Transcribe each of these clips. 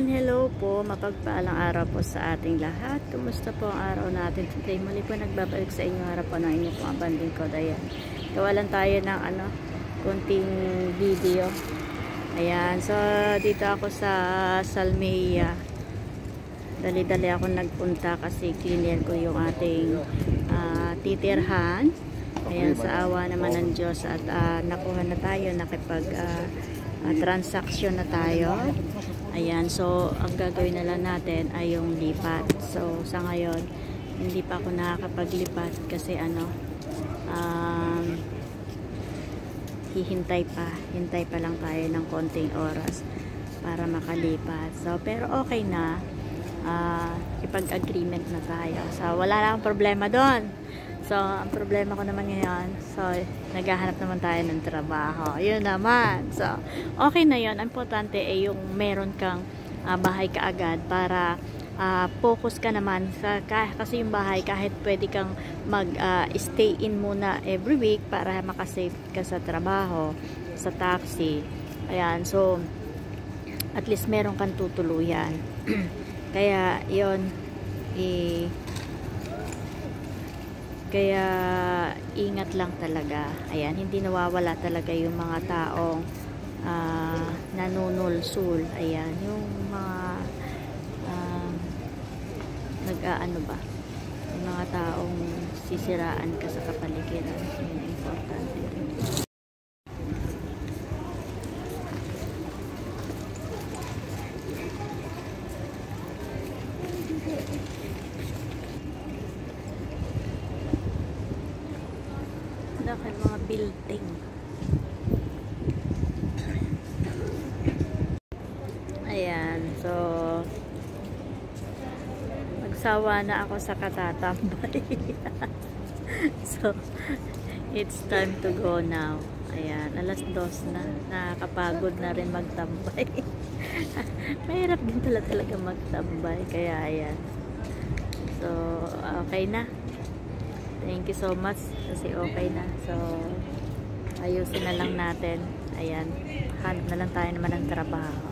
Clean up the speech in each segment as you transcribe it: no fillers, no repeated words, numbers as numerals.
Ayan, hello po, mapagpaalang araw po sa ating lahat. Kumusta po ang araw natin today? Muli po nagbabalik sa inyo harapan ng inyong mga banding ko. Ayan, gawalan tayo ng kunting video. Ayan, so dito ako sa Salmia. Dali-dali ako nagpunta kasi cleaner ko yung ating titirhan. Ayan, sa awa naman ng Diyos at nakuha na tayo, nakipag transaction na tayo. Ayan, so ang gagawin na lang natin ay yung lipat. So sa ngayon hindi pa ako nakakapaglipat kasi hintay pa lang tayo ng konting oras para makalipat. So pero okay na, ipag-agreement na tayo. So wala na akong problema doon. So ang problema ko naman ngayon, so naghahanap naman tayo ng trabaho. Yun naman. So okay na yun. Ang importante ay yung meron kang bahay kaagad para focus ka naman sa, kasi yung bahay kahit pwede kang mag-stay in muna every week para makasave ka sa trabaho, sa taxi. Ayan, so at least meron kang tutuluyan. Kaya yun, kaya ingat lang talaga. Ayan, hindi nawawala talaga yung mga taong nanunulsul. Ayan, yung mga yung mga taong sisiraan ka sa kapaligiran. Yun ang importante rin. Dahil mga building. Ayan, so magsawa na ako sa katatambay. So it's time to go now. Ayan, alas 2 na. Nakakapagod na rin magtambay. Mahirap din talaga magtambay. Kaya ayan. So okay na. Thank you so much kasi okay na. So ayusin na lang natin. Ayan, hanap na lang tayo naman ng trabaho.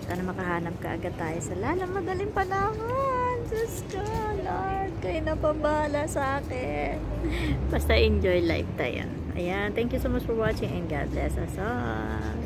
Sana makahanap ka agad tayo sa madaling panahon. Diyos ko, Lord, kayo na pabahala sa akin. Basta enjoy life tayo. Ayan, thank you so much for watching and God bless us all.